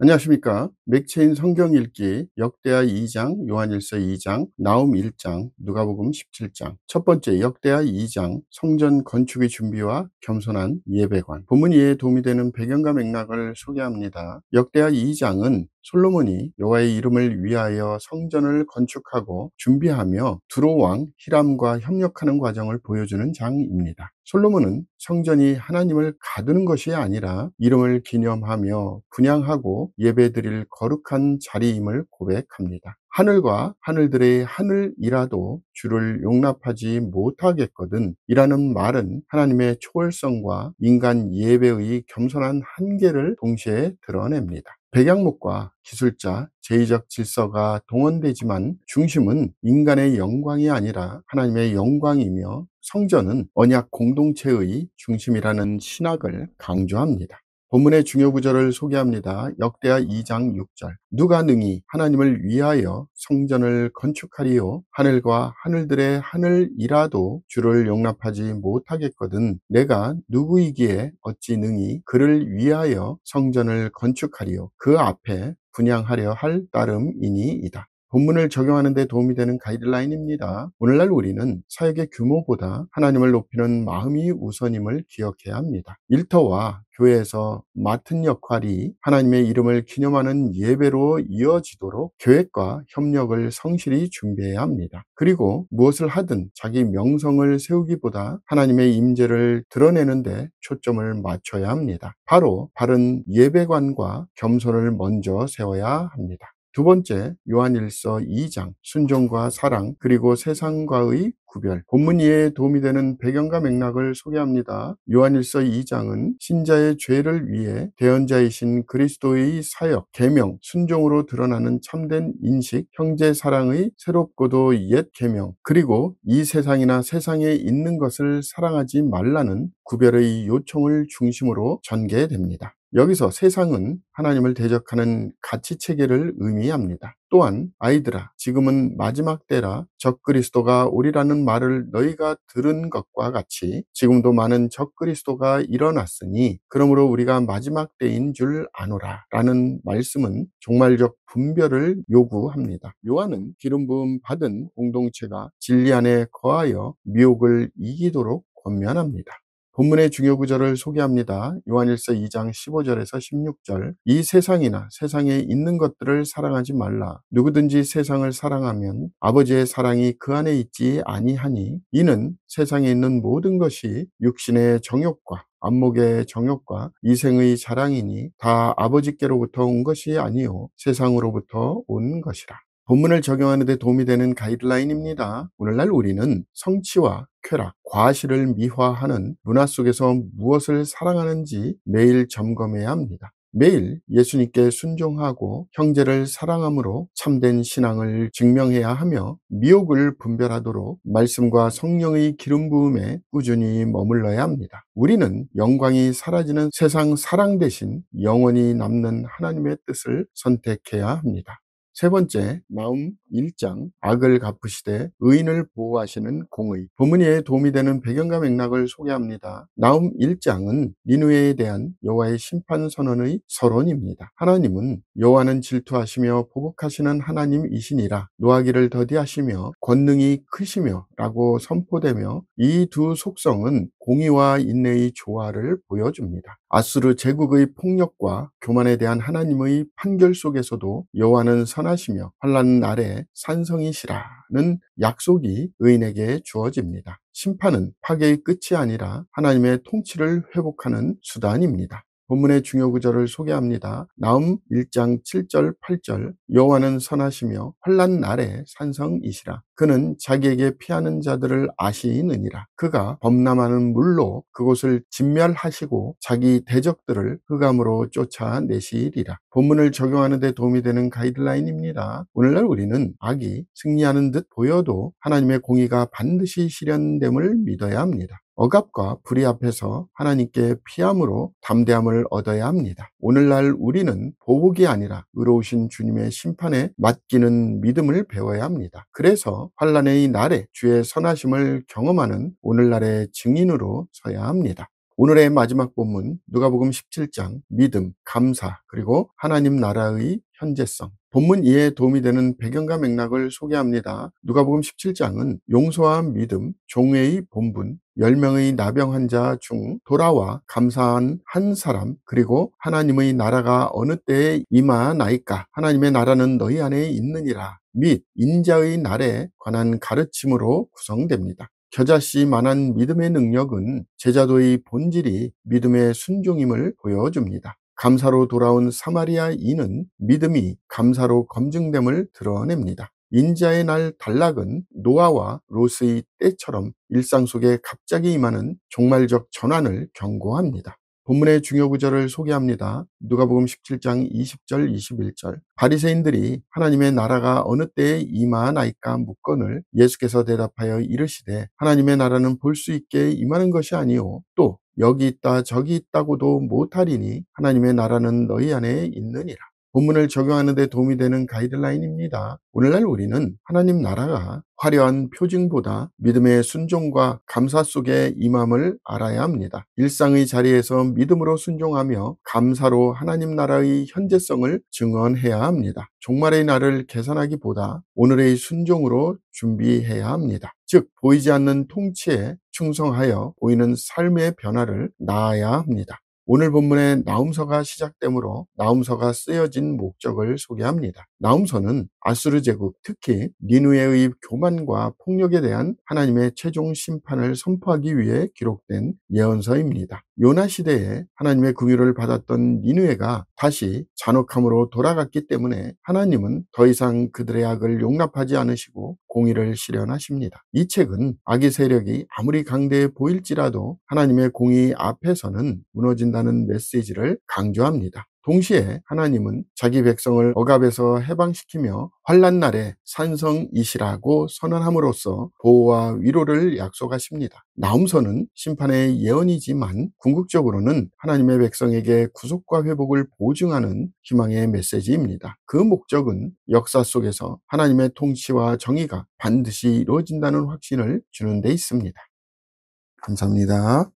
안녕하십니까. 맥체인 성경 읽기 역대하 2장, 요한일서 2장, 나훔 1장, 누가복음 17장. 첫 번째 역대하 2장 성전 건축의 준비와 겸손한 예배관. 본문 이해에 도움이 되는 배경과 맥락을 소개합니다. 역대하 2장은 솔로몬이 여호와의 이름을 위하여 성전을 건축하고 준비하며 두로 왕 히람과 협력하는 과정을 보여주는 장입니다. 솔로몬은 성전이 하나님을 가두는 것이 아니라 이름을 기념하며 분향하고 예배드릴 거룩한 자리임을 고백합니다. 하늘과 하늘들의 하늘이라도 주를 용납하지 못하겠거든 이라는 말은 하나님의 초월성과 인간 예배의 겸손한 한계를 동시에 드러냅니다. 백양목과 기술자, 제의적 질서가 동원되지만 중심은 인간의 영광이 아니라 하나님의 영광이며 성전은 언약 공동체의 중심이라는 신학을 강조합니다. 본문의 중요 구절을 소개합니다. 역대하 2장 6절. 누가 능히 하나님을 위하여 성전을 건축하리요? 하늘과 하늘들의 하늘이라도 주를 용납하지 못하겠거든 내가 누구이기에 어찌 능히 그를 위하여 성전을 건축하리요? 그 앞에 분향하려 할 따름이니이다. 본문을 적용하는 데 도움이 되는 가이드라인입니다. 오늘날 우리는 사역의 규모보다 하나님을 높이는 마음이 우선임을 기억해야 합니다. 일터와 교회에서 맡은 역할이 하나님의 이름을 기념하는 예배로 이어지도록 계획과 협력을 성실히 준비해야 합니다. 그리고 무엇을 하든 자기 명성을 세우기보다 하나님의 임재를 드러내는 데 초점을 맞춰야 합니다. 바로 바른 예배관과 겸손을 먼저 세워야 합니다. 두 번째, 요한일서 2장 순종과 사랑 그리고 세상과의 구별. 본문 이해에 도움이 되는 배경과 맥락을 소개합니다. 요한일서 2장은 신자의 죄를 위해 대언자이신 그리스도의 사역, 계명, 순종으로 드러나는 참된 인식, 형제 사랑의 새롭고도 옛 계명, 그리고 이 세상이나 세상에 있는 것을 사랑하지 말라는 구별의 요청을 중심으로 전개됩니다. 여기서 세상은 하나님을 대적하는 가치체계를 의미합니다. 또한 아이들아 지금은 마지막 때라 적그리스도가 오리라는 말을 너희가 들은 것과 같이 지금도 많은 적그리스도가 일어났으니 그러므로 우리가 마지막 때인 줄 아노라 라는 말씀은 종말적 분별을 요구합니다. 요한은 기름 부음 받은 공동체가 진리 안에 거하여 미혹을 이기도록 권면합니다. 본문의 중요 구절을 소개합니다. 요한일서 2장 15절에서 16절. 이 세상이나 세상에 있는 것들을 사랑하지 말라. 누구든지 세상을 사랑하면 아버지의 사랑이 그 안에 있지 아니하니 이는 세상에 있는 모든 것이 육신의 정욕과 안목의 정욕과 이생의 자랑이니 다 아버지께로부터 온 것이 아니요 세상으로부터 온 것이라. 본문을 적용하는 데 도움이 되는 가이드라인입니다. 오늘날 우리는 성취와 쾌락, 과실을 미화하는 문화 속에서 무엇을 사랑하는지 매일 점검해야 합니다. 매일 예수님께 순종하고 형제를 사랑함으로 참된 신앙을 증명해야 하며 미혹을 분별하도록 말씀과 성령의 기름 부음에 꾸준히 머물러야 합니다. 우리는 영광이 사라지는 세상 사랑 대신 영원히 남는 하나님의 뜻을 선택해야 합니다. 세 번째, 나훔 1장 악을 갚으시되 의인을 보호하시는 공의. 본문에 도움이 되는 배경과 맥락을 소개합니다. 나훔 1장은 니느웨에 대한 여호와의 심판 선언의 서론입니다. 하나님은 여호와는 질투하시며 보복하시는 하나님이시니라 노하기를 더디하시며 권능이 크시며 라고 선포되며 이 두 속성은 공의와 인내의 조화를 보여줍니다. 아수르 제국의 폭력과 교만에 대한 하나님의 판결 속에서도 여호와는 선하시며 환난 날에 산성이시라는 약속이 의인에게 주어집니다. 심판은 파괴의 끝이 아니라 하나님의 통치를 회복하는 수단입니다. 본문의 중요 구절을 소개합니다. 나훔 1장 7절 8절. 여호와는 선하시며 환난 날에 산성이시라. 그는 자기에게 피하는 자들을 아시느니라. 그가 범람하는 물로 그곳을 진멸하시고 자기 대적들을 흑암으로 쫓아내시리라. 본문을 적용하는 데 도움이 되는 가이드라인입니다. 오늘날 우리는 악이 승리하는 듯 보여도 하나님의 공의가 반드시 실현됨을 믿어야 합니다. 억압과 불의 앞에서 하나님께 피함으로 담대함을 얻어야 합니다. 오늘날 우리는 보복이 아니라 의로우신 주님의 심판에 맡기는 믿음을 배워야 합니다. 그래서 환난의 날에 주의 선하심을 경험하는 오늘날의 증인으로 서야 합니다. 오늘의 마지막 본문 누가복음 17장 믿음, 감사, 그리고 하나님 나라의 현재성. 본문 이해에 도움이 되는 배경과 맥락을 소개합니다. 누가복음 17장은 용서와 믿음, 종회의 본분, 10명의 나병 환자 중 돌아와 감사한 한 사람, 그리고 하나님의 나라가 어느 때에 임하나이까, 하나님의 나라는 너희 안에 있느니라 및 인자의 날에 관한 가르침으로 구성됩니다. 겨자씨만한 믿음의 능력은 제자도의 본질이 믿음의 순종임을 보여줍니다. 감사로 돌아온 사마리아인은 믿음이 감사로 검증됨을 드러냅니다. 인자의 날 단락은 노아와 롯의 때처럼 일상 속에 갑자기 임하는 종말적 전환을 경고합니다. 본문의 중요 구절을 소개합니다. 누가복음 17장 20절 21절. 바리새인들이 하나님의 나라가 어느 때에 임하나이까 묻거늘 예수께서 대답하여 이르시되 하나님의 나라는 볼 수 있게 임하는 것이 아니요 또 여기 있다 저기 있다고도 못하리니 하나님의 나라는 너희 안에 있느니라. 본문을 적용하는 데 도움이 되는 가이드라인입니다. 오늘날 우리는 하나님 나라가 화려한 표징보다 믿음의 순종과 감사 속에 임함을 알아야 합니다. 일상의 자리에서 믿음으로 순종하며 감사로 하나님 나라의 현재성을 증언해야 합니다. 종말의 날을 계산하기보다 오늘의 순종으로 준비해야 합니다. 즉 보이지 않는 통치에 충성하여 보이는 삶의 변화를 낳아야 합니다. 오늘 본문의 나훔서가 시작되므로 나훔서가 쓰여진 목적을 소개합니다. 나훔서는 아수르 제국, 특히 니느웨의 교만과 폭력에 대한 하나님의 최종 심판을 선포하기 위해 기록된 예언서입니다. 요나 시대에 하나님의 긍휼을 받았던 니느웨가 다시 잔혹함으로 돌아갔기 때문에 하나님은 더 이상 그들의 악을 용납하지 않으시고 공의를 실현하십니다. 이 책은 악의 세력이 아무리 강대해 보일지라도 하나님의 공의 앞에서는 무너진다는 메시지를 강조합니다. 동시에 하나님은 자기 백성을 억압에서 해방시키며 환난 날에 산성이시라고 선언함으로써 보호와 위로를 약속하십니다. 나훔서는 심판의 예언이지만 궁극적으로는 하나님의 백성에게 구속과 회복을 보증하는 희망의 메시지입니다. 그 목적은 역사 속에서 하나님의 통치와 정의가 반드시 이루어진다는 확신을 주는 데 있습니다. 감사합니다.